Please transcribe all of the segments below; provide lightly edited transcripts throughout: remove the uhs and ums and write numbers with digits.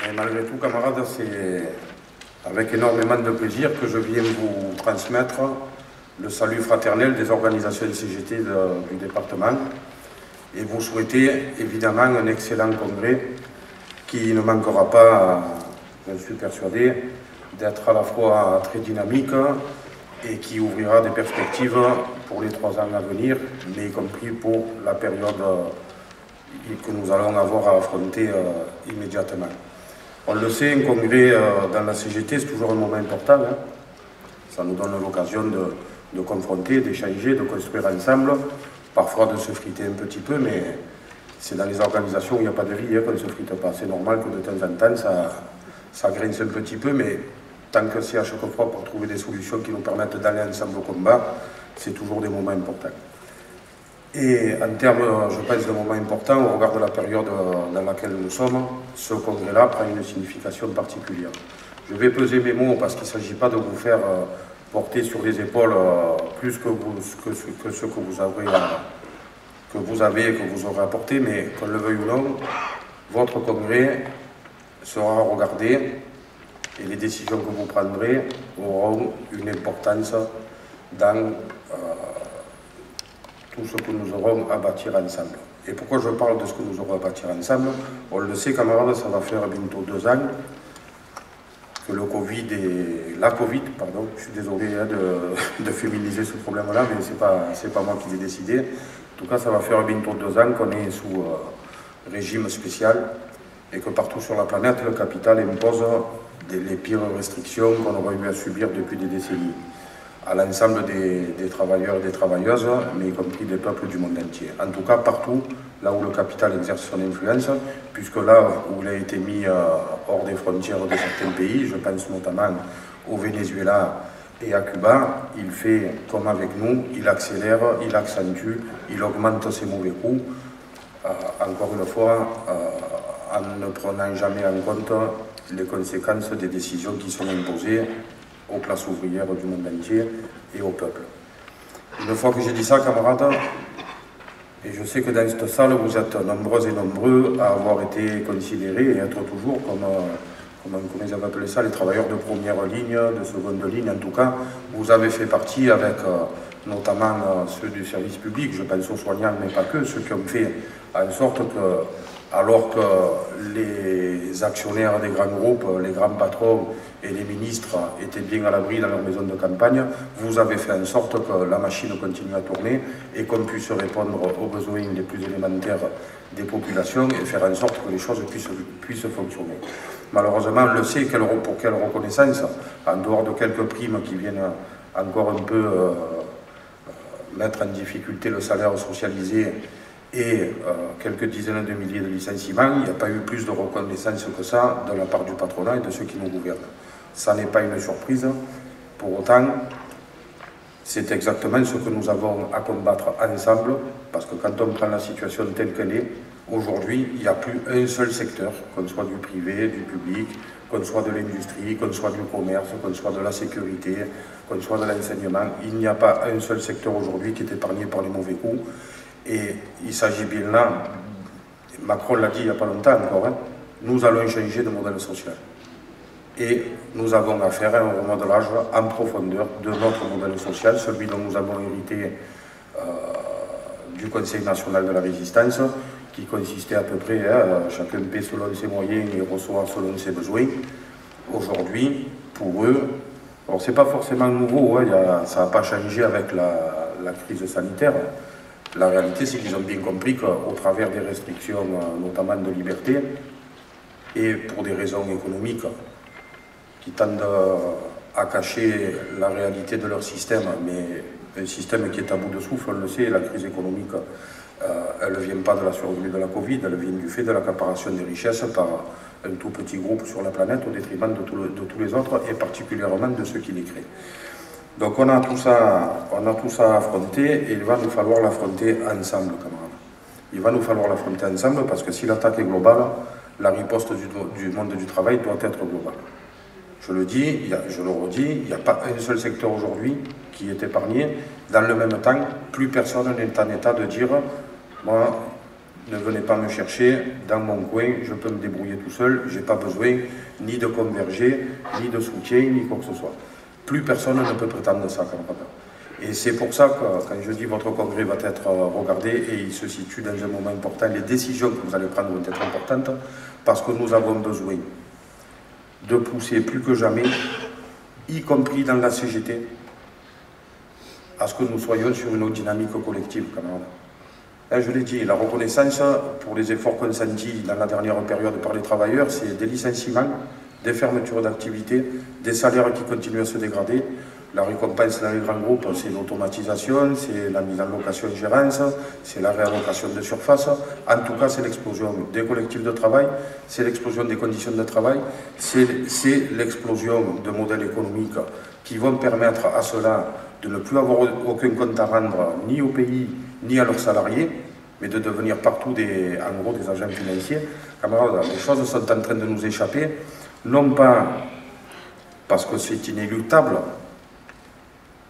Et malgré tout, camarades, c'est avec énormément de plaisir que je viens vous transmettre le salut fraternel des organisations CGT du département et vous souhaiter évidemment un excellent congrès qui ne manquera pas, je suis persuadé, d'être à la fois très dynamique et qui ouvrira des perspectives pour les 3 ans à venir, mais y compris pour la période que nous allons avoir à affronter immédiatement. On le sait, un congrès dans la CGT, c'est toujours un moment important. Hein. Ça nous donne l'occasion de confronter, d'échanger, de construire ensemble, parfois de se friter un petit peu, mais c'est dans les organisations où il n'y a pas de vie hein, qu'on ne se frite pas. C'est normal que de temps en temps, ça grince un petit peu, mais tant que c'est à chaque fois pour trouver des solutions qui nous permettent d'aller ensemble au combat, c'est toujours des moments importants. Et en termes, je pense, de moments importants, au regard de la période dans laquelle nous sommes, ce congrès-là prend une signification particulière. Je vais peser mes mots parce qu'il ne s'agit pas de vous faire porter sur les épaules plus que ce que vous avez et que vous aurez apporté, mais qu'on le veuille ou non, votre congrès sera regardé et les décisions que vous prendrez auront une importance dans tout ce que nous aurons à bâtir ensemble. Et pourquoi je parle de ce que nous aurons à bâtir ensemble? On le sait, camarades, ça va faire bientôt 2 ans que la Covid, pardon, je suis désolé hein, de féminiser ce problème-là, mais c'est pas moi qui l'ai décidé. En tout cas, ça va faire bientôt 2 ans qu'on est sous régime spécial et que partout sur la planète, le capital impose les pires restrictions qu'on aurait eu à subir depuis des décennies à l'ensemble des travailleurs et des travailleuses, mais y compris des peuples du monde entier. En tout cas, partout, là où le capital exerce son influence, puisque là où il a été mis hors des frontières de certains pays, je pense notamment au Venezuela et à Cuba, il fait comme avec nous, il accélère, il accentue, il augmente ses mauvais coups, encore une fois, en ne prenant jamais en compte les conséquences des décisions qui sont imposées aux classes ouvrières du monde entier et au peuple. Une fois que j'ai dit ça, camarades, et je sais que dans cette salle, vous êtes nombreux et nombreux à avoir été considérés et être toujours comme ils avaient appelé ça, les travailleurs de première ligne, de seconde ligne. En tout cas, vous avez fait partie avec notamment ceux du service public, je pense aux soignants, mais pas que, ceux qui ont fait en sorte que, alors que les actionnaires des grands groupes, les grands patrons et les ministres étaient bien à l'abri dans leur maison de campagne, vous avez fait en sorte que la machine continue à tourner et qu'on puisse répondre aux besoins les plus élémentaires des populations et faire en sorte que les choses puissent fonctionner. Malheureusement, on le sait, pour quelle reconnaissance, en dehors de quelques primes qui viennent encore un peu mettre en difficulté le salaire socialisé et quelques dizaines de milliers de licenciements, il n'y a pas eu plus de reconnaissance que ça de la part du patronat et de ceux qui nous gouvernent. Ça n'est pas une surprise. Pour autant, c'est exactement ce que nous avons à combattre ensemble, parce que quand on prend la situation telle qu'elle est, aujourd'hui, il n'y a plus un seul secteur, qu'on soit du privé, du public, qu'on soit de l'industrie, qu'on soit du commerce, qu'on soit de la sécurité, qu'on soit de l'enseignement. Il n'y a pas un seul secteur aujourd'hui qui est épargné par les mauvais coups. Et il s'agit bien là, Macron l'a dit il n'y a pas longtemps encore, hein, nous allons changer de modèle social. Et nous avons affaire à un remodelage en profondeur de notre modèle social, celui dont nous avons hérité du Conseil national de la résistance, qui consistait à peu près, chacun paie selon ses moyens et reçoit selon ses besoins. Aujourd'hui, pour eux, alors c'est pas forcément nouveau, hein, ça n'a pas changé avec la crise sanitaire. La réalité, c'est qu'ils ont bien compris qu'au travers des restrictions, notamment de liberté, et pour des raisons économiques qui tendent à cacher la réalité de leur système, mais un système qui est à bout de souffle, on le sait, la crise économique, elle ne vient pas de la survenue de la Covid, elle vient du fait de l'accaparation des richesses par un tout petit groupe sur la planète au détriment de tous les autres, et particulièrement de ceux qui les créent. Donc on a tout ça à affronter et il va nous falloir l'affronter ensemble, camarades. Il va nous falloir l'affronter ensemble parce que si l'attaque est globale, la riposte du monde du travail doit être globale. Je le dis, je le redis, il n'y a pas un seul secteur aujourd'hui qui est épargné. Dans le même temps, plus personne n'est en état de dire « moi, ne venez pas me chercher dans mon coin, je peux me débrouiller tout seul, je n'ai pas besoin ni de converger, ni de soutien, ni quoi que ce soit. Plus personne ne peut prétendre ça, camarade. Et c'est pour ça que, quand je dis votre congrès va être regardé, et il se situe dans un moment important, les décisions que vous allez prendre vont être importantes, parce que nous avons besoin de pousser plus que jamais, y compris dans la CGT, à ce que nous soyons sur une autre dynamique collective, camarades. Là, je l'ai dit, la reconnaissance pour les efforts consentis dans la dernière période par les travailleurs, c'est des licenciements, des fermetures d'activité, des salaires qui continuent à se dégrader. La récompense dans les grands groupes, c'est l'automatisation, c'est la mise en location-gérance, c'est la réallocation de surface. En tout cas, c'est l'explosion des collectifs de travail, c'est l'explosion des conditions de travail, c'est l'explosion de modèles économiques qui vont permettre à cela de ne plus avoir aucun compte à rendre ni au pays, ni à leurs salariés, mais de devenir partout en gros des agents financiers. Camarades, les choses sont en train de nous échapper, non pas parce que c'est inéluctable,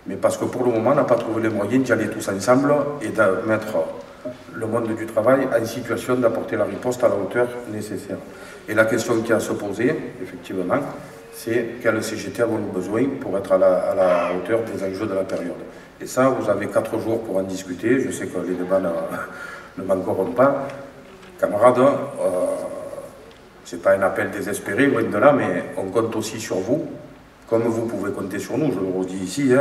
mais parce que pour le moment, on n'a pas trouvé les moyens d'y aller tous ensemble et de mettre le monde du travail en situation d'apporter la riposte à la hauteur nécessaire. Et la question qui a à se poser, effectivement, c'est quelle CGT avons-nous besoin pour être à la hauteur des enjeux de la période. Et ça, vous avez 4 jours pour en discuter. Je sais que les débats ne manqueront pas. Camarades, ce n'est pas un appel désespéré, loin de là, mais on compte aussi sur vous, comme vous pouvez compter sur nous. Je le redis ici,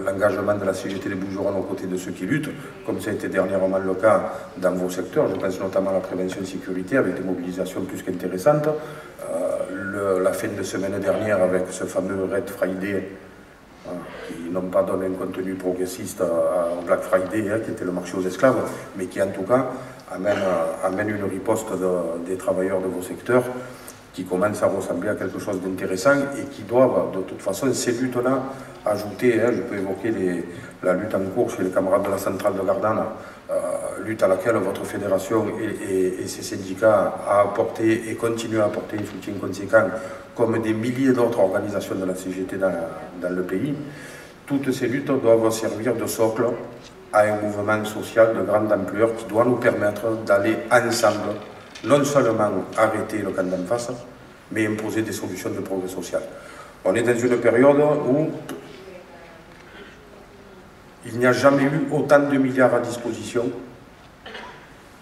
l'engagement de la CGT des Bouches-du-Rhône aux côtés de ceux qui luttent, comme ça a été dernièrement le cas dans vos secteurs. Je pense notamment à la prévention de sécurité, avec des mobilisations plus qu'intéressantes. La fin de semaine dernière, avec ce fameux Red Friday, qui n'ont pas donné un contenu progressiste au Black Friday, qui était le marché aux esclaves, mais qui en tout cas amène une riposte des travailleurs de vos secteurs qui commencent à ressembler à quelque chose d'intéressant et qui doivent, de toute façon, ces luttes-là, ajouter, je peux évoquer la lutte en cours chez les camarades de la centrale de Gardanne, lutte à laquelle votre fédération et ses syndicats a apporté et continue à apporter un soutien conséquent, comme des milliers d'autres organisations de la CGT dans le pays. Toutes ces luttes doivent servir de socle à un mouvement social de grande ampleur qui doit nous permettre d'aller ensemble, non seulement arrêter le camp d'en face, mais imposer des solutions de progrès social. On est dans une période où il n'y a jamais eu autant de milliards à disposition.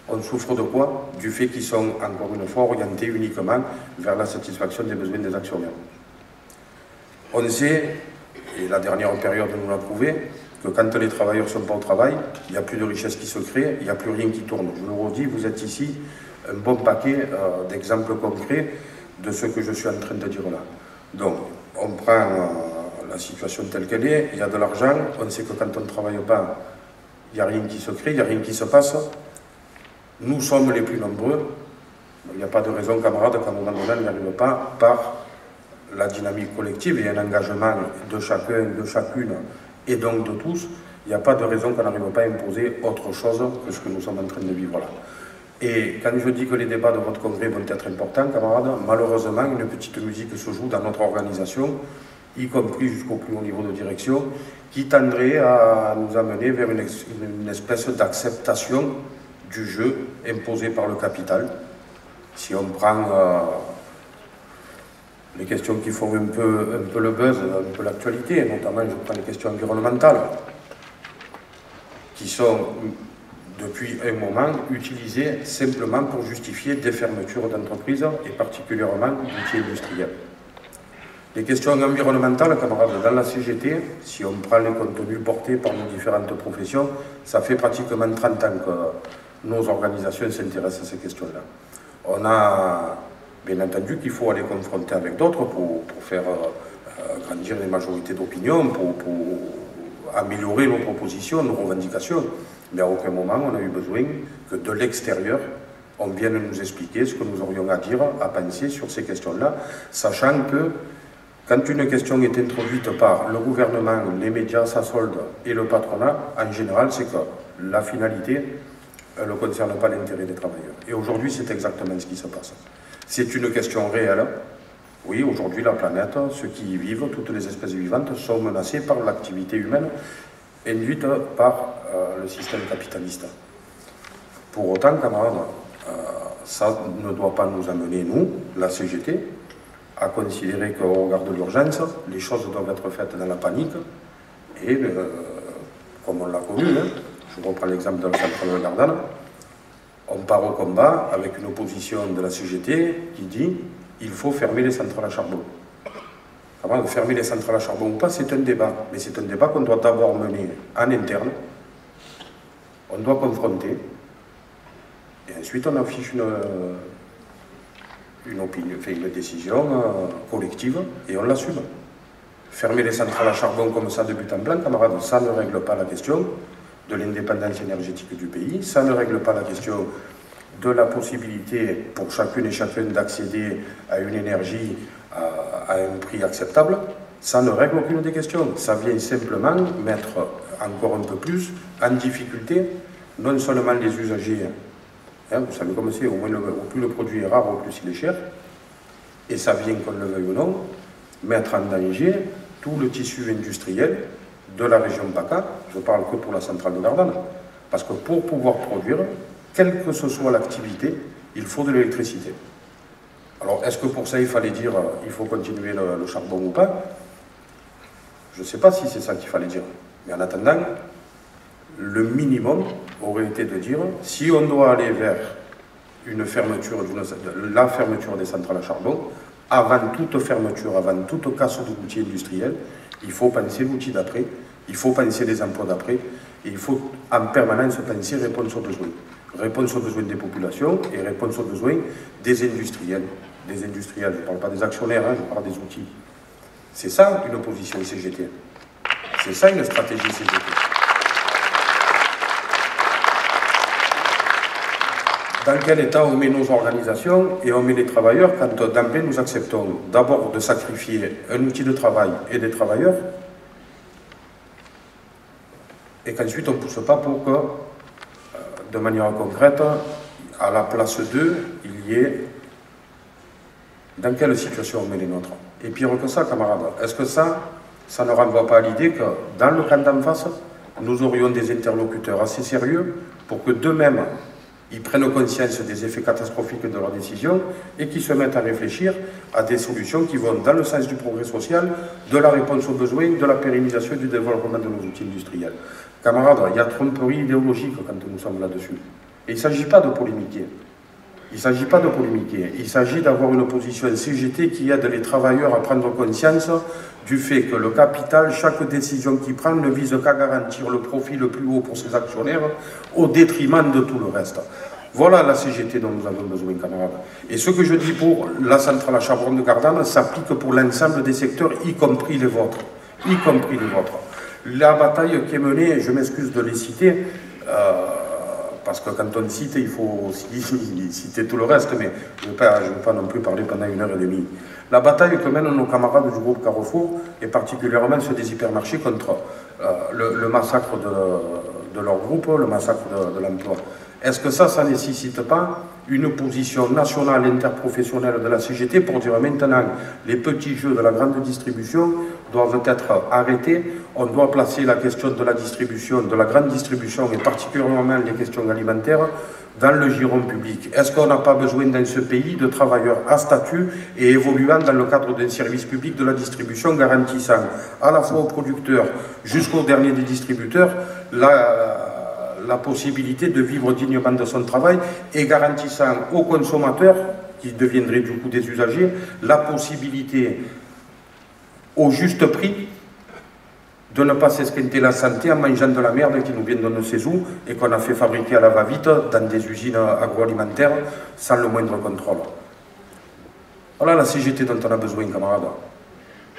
On souffre de quoi? Du fait qu'ils sont, encore une fois, orientés uniquement vers la satisfaction des besoins des actionnaires. On sait, et la dernière période nous l'a prouvé, que quand les travailleurs ne sont pas au travail, il n'y a plus de richesse qui se crée, il n'y a plus rien qui tourne. Je le redis, vous êtes ici un bon paquet d'exemples concrets de ce que je suis en train de dire là. Donc, on prend la situation telle qu'elle est, il y a de l'argent, on sait que quand on ne travaille pas, il n'y a rien qui se crée, il n'y a rien qui se passe. Nous sommes les plus nombreux, il n'y a pas de raison, camarades, qu'à un moment donné, on n'y arrive pas par la dynamique collective et un engagement de chacun, de chacune, et donc de tous. Il n'y a pas de raison qu'on n'arrive pas à imposer autre chose que ce que nous sommes en train de vivre là. Et quand je dis que les débats de votre congrès vont être importants, camarades, malheureusement, une petite musique se joue dans notre organisation, y compris jusqu'au plus haut niveau de direction, qui tendrait à nous amener vers une espèce d'acceptation du jeu imposé par le capital. Si on prend les questions qui font un peu le buzz, un peu l'actualité, notamment je prends les questions environnementales, qui sont depuis un moment utilisées simplement pour justifier des fermetures d'entreprises et particulièrement d'outils industriels. Les questions environnementales, camarades, dans la CGT, si on prend les contenus portés par nos différentes professions, ça fait pratiquement 30 ans que nos organisations s'intéressent à ces questions-là. On a bien entendu qu'il faut aller confronter avec d'autres pour faire grandir les majorités d'opinion, pour améliorer nos propositions, nos revendications. Mais à aucun moment on a eu besoin que de l'extérieur on vienne nous expliquer ce que nous aurions à dire, à penser sur ces questions-là, sachant que quand une question est introduite par le gouvernement, les médias, sa solde et le patronat, en général, c'est que la finalité ne concerne pas l'intérêt des travailleurs. Et aujourd'hui, c'est exactement ce qui se passe. C'est une question réelle. Oui, aujourd'hui, la planète, ceux qui y vivent, toutes les espèces vivantes sont menacées par l'activité humaine induite par le système capitaliste. Pour autant, camarades, ça ne doit pas nous amener, nous, la CGT, à considérer qu'au regard de l'urgence, les choses doivent être faites dans la panique. Et comme on l'a connu, hein, je reprends l'exemple de la centrale de Gardanne, on part au combat avec une opposition de la CGT qui dit il faut fermer les centrales à charbon. Avant de fermer les centrales à charbon ou pas, c'est un débat. Mais c'est un débat qu'on doit d'abord mener en interne. On doit confronter. Et ensuite, on affiche une opinion, fait une décision collective et on l'assume. Fermer les centrales à charbon comme ça de but en blanc, camarades, ça ne règle pas la question de l'indépendance énergétique du pays, ça ne règle pas la question de la possibilité pour chacune et chacun d'accéder à une énergie à un prix acceptable, ça ne règle aucune des questions. Ça vient simplement mettre encore un peu plus en difficulté non seulement les usagers, hein, vous savez comme c'est, au plus le produit est rare, au plus il est cher, et ça vient, qu'on le veuille ou non, mettre en danger tout le tissu industriel de la région PACA, je parle que pour la centrale de Gardanne, parce que pour pouvoir produire, quelle que ce soit l'activité, il faut de l'électricité. Alors, est-ce que pour ça, il fallait dire il faut continuer le charbon ou pas? Je ne sais pas si c'est ça qu'il fallait dire. Mais en attendant, le minimum aurait été de dire si on doit aller vers une fermeture, la fermeture des centrales à charbon, avant toute fermeture, avant toute casse de l'outil industriel, il faut penser l'outil d'après, il faut penser les emplois d'après, et il faut en permanence penser réponse aux besoins. Réponse aux besoins des populations et réponse aux besoins des industriels. Des industriels, je ne parle pas des actionnaires, hein, je parle des outils. C'est ça une opposition CGT. C'est ça une stratégie CGT. Dans quel état on met nos organisations et on met les travailleurs quand d'emblée nous acceptons d'abord de sacrifier un outil de travail et des travailleurs et qu'ensuite on ne pousse pas pour que, de manière concrète, à la place 2, il y ait dans quelle situation on met les nôtres. Et pire que ça, camarades, est-ce que ça ne renvoie pas à l'idée que dans le camp d'en face, nous aurions des interlocuteurs assez sérieux pour que d'eux-mêmes, ils prennent conscience des effets catastrophiques de leurs décisions et qu'ils se mettent à réfléchir à des solutions qui vont dans le sens du progrès social, de la réponse aux besoins, de la pérennisation et du développement de nos outils industriels. Camarades, il y a tromperie idéologique quand nous sommes là-dessus. Et il ne s'agit pas de polémiquer. Il ne s'agit pas de polémiquer. Il s'agit d'avoir une position CGT qui aide les travailleurs à prendre conscience du fait que le capital, chaque décision qu'il prend, ne vise qu'à garantir le profit le plus haut pour ses actionnaires au détriment de tout le reste. Voilà la CGT dont nous avons besoin, camarades. Et ce que je dis pour la centrale à charbon de Gardanne s'applique pour l'ensemble des secteurs, y compris les vôtres. Y compris les vôtres. La bataille qui est menée, je m'excuse de les citer, parce que quand on cite, il faut aussi citer tout le reste, mais je ne veux pas non plus parler pendant 1h30. La bataille que mènent nos camarades du groupe Carrefour, et particulièrement ceux des hypermarchés, contre le massacre de leur groupe, le massacre de l'emploi. Est-ce que ça ne nécessite pas une position nationale interprofessionnelle de la CGT pour dire maintenant les petits jeux de la grande distribution doivent être arrêtés, on doit placer la question de la distribution, de la grande distribution et particulièrement les questions alimentaires dans le giron public. Est-ce qu'on n'a pas besoin dans ce pays de travailleurs à statut et évoluant dans le cadre d'un service public de la distribution garantissant à la fois aux producteurs jusqu'au dernier des distributeurs la possibilité de vivre dignement de son travail et garantissant aux consommateurs, qui deviendraient du coup des usagers, la possibilité au juste prix de ne pas s'esquinter la santé en mangeant de la merde qui nous vient de ne sais où et qu'on a fait fabriquer à la va-vite dans des usines agroalimentaires sans le moindre contrôle. Voilà la CGT dont on a besoin, camarades.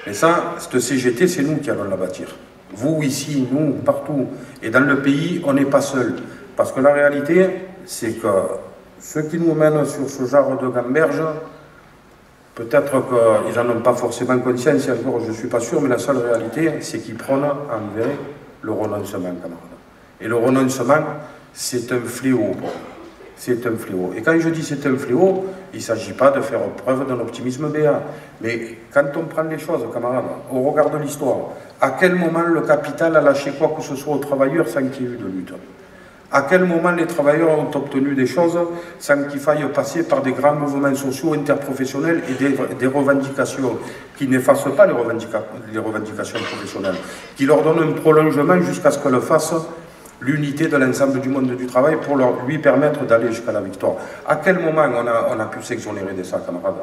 Et ça, cette CGT, c'est nous qui allons la bâtir. Vous, ici, nous, partout. Et dans le pays, on n'est pas seul. Parce que la réalité, c'est que ceux qui nous mènent sur ce genre de gamberge, peut-être qu'ils n'en ont pas forcément conscience, et encore je ne suis pas sûr, mais la seule réalité, c'est qu'ils prônent envers le renoncement, camarades. Et le renoncement, c'est un fléau. C'est un fléau. Et quand je dis c'est un fléau, il ne s'agit pas de faire preuve d'un optimisme béat. Mais quand on prend les choses, camarades, au regard de l'histoire, à quel moment le capital a lâché quoi que ce soit aux travailleurs sans qu'il y ait eu de lutte? À quel moment les travailleurs ont obtenu des choses sans qu'il faille passer par des grands mouvements sociaux interprofessionnels et des revendications qui n'effacent pas les revendications professionnelles, qui leur donnent un prolongement jusqu'à ce qu'elles fassent l'unité de l'ensemble du monde du travail pour lui permettre d'aller jusqu'à la victoire. À quel moment on a pu s'exonérer de ça, camarades?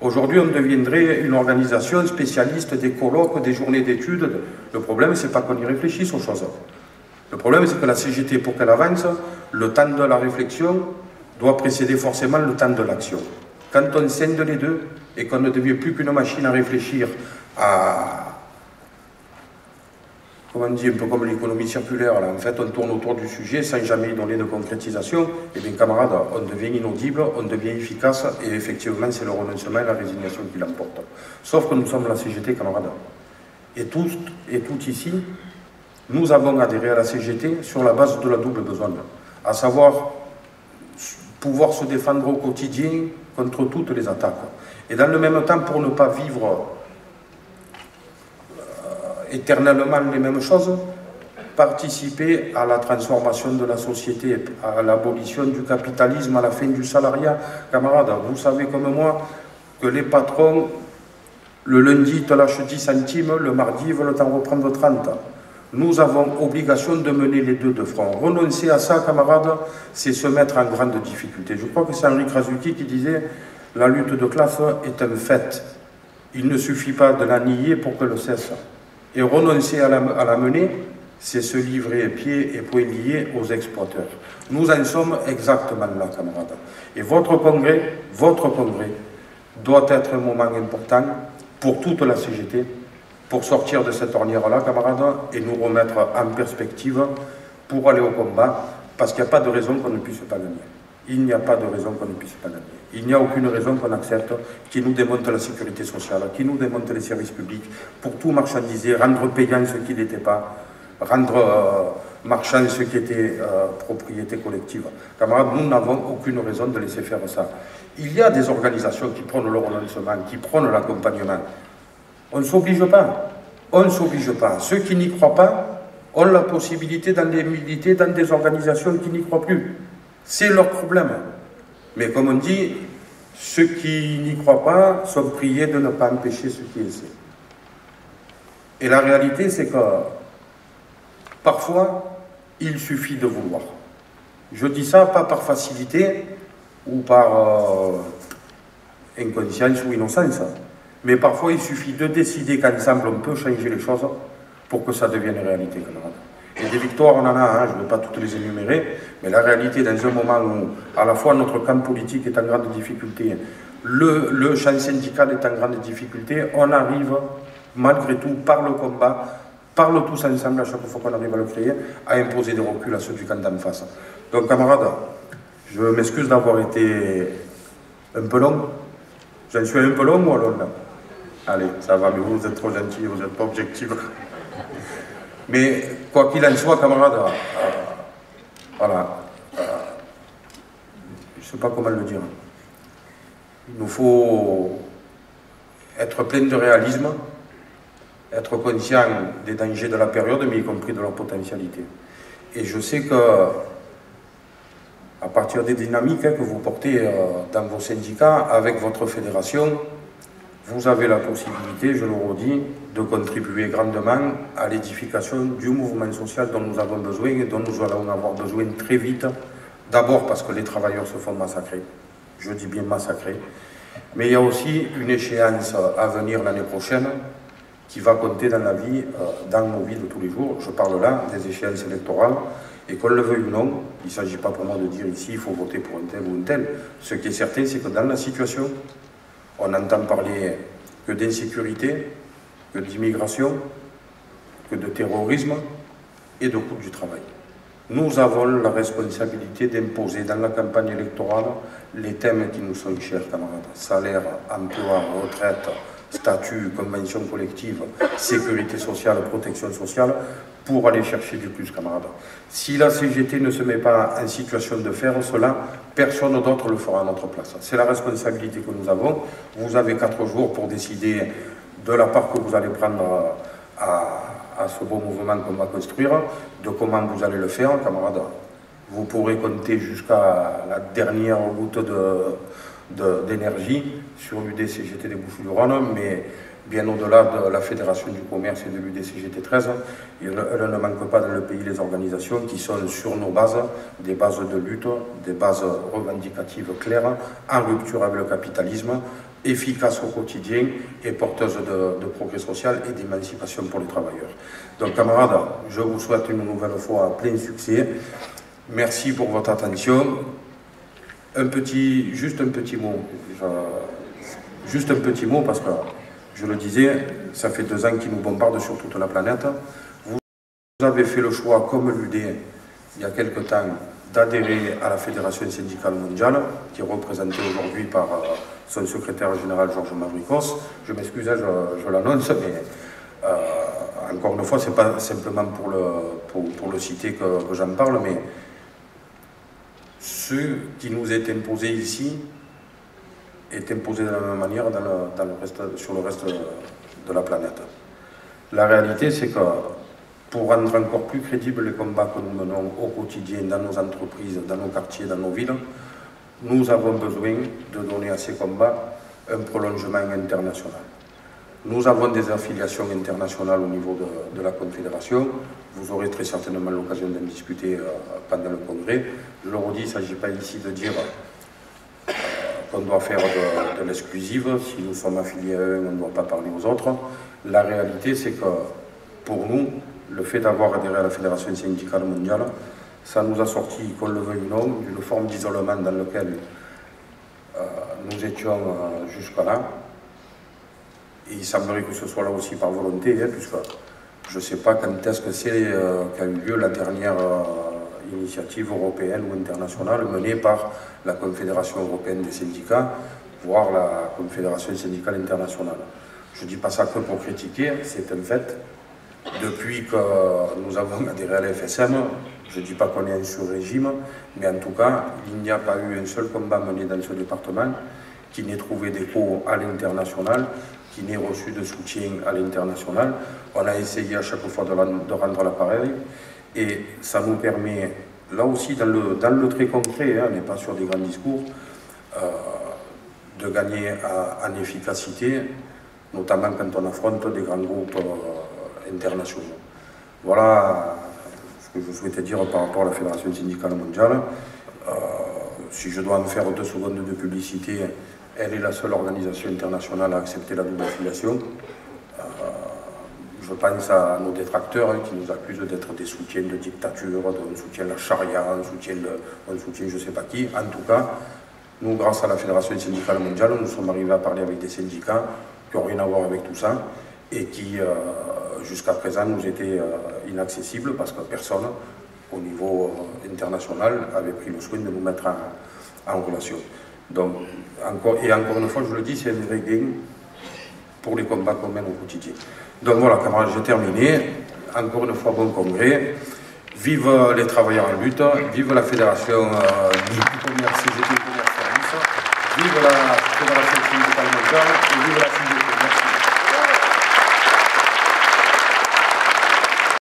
Aujourd'hui, on deviendrait une organisation spécialiste des colloques, des journées d'études. Le problème, c'est pas qu'on y réfléchisse aux choses. Le problème, c'est que la CGT, pour qu'elle avance, le temps de la réflexion doit précéder forcément le temps de l'action. Quand on scinde les deux et qu'on ne devient plus qu'une machine à réfléchir à, comment on dit, un peu comme l'économie circulaire, là, en fait, on tourne autour du sujet sans jamais y donner de concrétisation, et bien, camarades, on devient inaudible, on devient efficace, et effectivement, c'est le renoncement et la résignation qui l'emportent. Sauf que nous sommes la CGT, camarades. Et toutes ici, nous avons adhéré à la CGT sur la base de la double besogne, à savoir pouvoir se défendre au quotidien contre toutes les attaques. Et dans le même temps, pour ne pas vivre éternellement les mêmes choses, participer à la transformation de la société, à l'abolition du capitalisme, à la fin du salariat. Camarades, vous savez comme moi que les patrons, le lundi, te lâchent 10 centimes, le mardi, veulent t'en reprendre 30. Nous avons obligation de mener les deux de front. Renoncer à ça, camarades, c'est se mettre en grande difficulté. Je crois que c'est Henri Krasuki qui disait « La lutte de classe est un fait. Il ne suffit pas de la nier pour qu'elle cesse. » Et renoncer à la mener, c'est se livrer pieds et poings liés aux exploiteurs. Nous en sommes exactement là, camarades. Et votre congrès doit être un moment important pour toute la CGT, pour sortir de cette ornière-là, camarades, et nous remettre en perspective pour aller au combat, parce qu'il n'y a pas de raison qu'on ne puisse pas gagner. Il n'y a pas de raison qu'on ne puisse pas gagner. Il n'y a aucune raison qu'on accepte qui nous démonte la sécurité sociale, qui nous démonte les services publics, pour tout marchandiser, rendre payant ce qui n'était pas, rendre marchand ce qui était propriété collective. Camarades, nous n'avons aucune raison de laisser faire ça. Il y a des organisations qui prônent le renoncement, qui prônent l'accompagnement. On ne s'oblige pas. On ne s'oblige pas. Ceux qui n'y croient pas ont la possibilité d'aller militer dans des organisations qui n'y croient plus. C'est leur problème. Mais comme on dit, ceux qui n'y croient pas sont priés de ne pas empêcher ceux qui essaient. Et la réalité, c'est que parfois, il suffit de vouloir. Je dis ça pas par facilité ou par inconscience ou innocence, mais parfois il suffit de décider qu'ensemble on peut changer les choses pour que ça devienne réalité, camarades. Et des victoires, on en a, hein, je ne vais pas toutes les énumérer, mais la réalité, dans un moment où à la fois notre camp politique est en grande difficulté, le champ syndical est en grande difficulté, on arrive malgré tout, par le combat, parle tous ensemble à chaque fois qu'on arrive à le créer, à imposer des reculs à ceux du camp d'en face. Donc camarades, je m'excuse d'avoir été un peu long. J'en suis un peu long ou alors là? Allez, ça va, mais vous êtes trop gentils, vous n'êtes pas objectifs. Mais quoi qu'il en soit, camarades, voilà, je ne sais pas comment le dire. Il nous faut être plein de réalisme, être conscient des dangers de la période, mais y compris de leur potentialité. Et je sais que, à partir des dynamiques que vous portez dans vos syndicats, avec votre fédération, vous avez la possibilité, je le redis, de contribuer grandement à l'édification du mouvement social dont nous avons besoin et dont nous allons avoir besoin très vite. D'abord parce que les travailleurs se font massacrer, je dis bien massacrer, mais il y a aussi une échéance à venir l'année prochaine qui va compter dans la vie, dans nos vies de tous les jours. Je parle là des échéances électorales, et qu'on le veuille ou non, il ne s'agit pas pour moi de dire ici il faut voter pour un tel ou un tel. Ce qui est certain, c'est que dans la situation, on entend parler que d'insécurité, que d'immigration, que de terrorisme et de coût du travail. Nous avons la responsabilité d'imposer dans la campagne électorale les thèmes qui nous sont chers, camarades. Salaire, emploi, retraite, statut, convention collective, sécurité sociale, protection sociale, pour aller chercher du plus, camarades. Si la CGT ne se met pas en situation de faire cela, personne d'autre le fera à notre place. C'est la responsabilité que nous avons. Vous avez 4 jours pour décider de la part que vous allez prendre à ce beau mouvement qu'on va construire, de comment vous allez le faire, camarades. vous pourrez compter jusqu'à la dernière goutte d'énergie sur l'UDCGT des Bouches-du-Rhône, mais bien au-delà de la Fédération du commerce et de l'UDCGT 13, il ne manque pas dans le pays les organisations qui sont sur nos bases, des bases de lutte, des bases revendicatives claires, en rupture avec le capitalisme, efficaces au quotidien et porteuses de progrès social et d'émancipation pour les travailleurs. Donc camarades, je vous souhaite une nouvelle fois plein succès. Merci pour votre attention. Juste un petit mot, parce que je le disais, ça fait 2 ans qu'ils nous bombardent sur toute la planète. Vous avez fait le choix, comme l'UD, il y a quelque temps, d'adhérer à la Fédération syndicale mondiale, qui est représentée aujourd'hui par son secrétaire général Georges Mavrikos. Je m'excuse, je l'annonce, mais encore une fois, ce n'est pas simplement pour le citer que j'en parle, mais ce qui nous est imposé ici est imposé de la même manière sur le reste de la planète. La réalité, c'est que pour rendre encore plus crédibles les combats que nous menons au quotidien dans nos entreprises, dans nos quartiers, dans nos villes, nous avons besoin de donner à ces combats un prolongement international. Nous avons des affiliations internationales au niveau de la Confédération. Vous aurez très certainement l'occasion d'en discuter pendant le congrès. Je le redis, il ne s'agit pas ici de dire qu'on doit faire de l'exclusive. Si nous sommes affiliés à eux, on ne doit pas parler aux autres. La réalité, c'est que pour nous, le fait d'avoir adhéré à la Fédération syndicale mondiale, ça nous a sorti, qu'on le veuille ou non, d'une forme d'isolement dans laquelle nous étions jusque-là. Et il semblerait que ce soit là aussi par volonté, puisque je ne sais pas quand est-ce que c'est qu'a eu lieu la dernière initiative européenne ou internationale menée par la Confédération européenne des syndicats, voire la Confédération syndicale internationale. Je ne dis pas ça que pour critiquer, c'est un fait. Depuis que nous avons adhéré à la FSM, je ne dis pas qu'on est un sur-régime, mais en tout cas, il n'y a pas eu un seul combat mené dans ce département qui n'ait trouvé d'écho à l'international, qui n'ait reçu de soutien à l'international. On a essayé à chaque fois de rendre l'appareil, et ça nous permet, là aussi dans le très concret, on n'est pas sur des grands discours, de gagner en efficacité, notamment quand on affronte des grands groupes internationaux. Voilà ce que je souhaitais dire par rapport à la Fédération syndicale mondiale. Si je dois en faire 2 secondes de publicité, elle est la seule organisation internationale à accepter la double affiliation. Je pense à nos détracteurs qui nous accusent d'être des soutiens de dictature, on soutient la charia, on soutient je ne sais pas qui. En tout cas, nous, grâce à la Fédération syndicale mondiale, nous sommes arrivés à parler avec des syndicats qui n'ont rien à voir avec tout ça et qui, jusqu'à présent, nous étaient inaccessibles parce que personne, au niveau international, avait pris le soin de nous mettre en relation. Donc, encore une fois, je le dis, c'est un vrai gain pour les combats qu'on mène au quotidien. Donc voilà, camarades, j'ai terminé. Encore une fois, bon congrès. Vive les travailleurs en lutte, vive la Fédération du commerce, CGT Commerce Service, vive la Fédération syndicale mondiale et vive la CGT.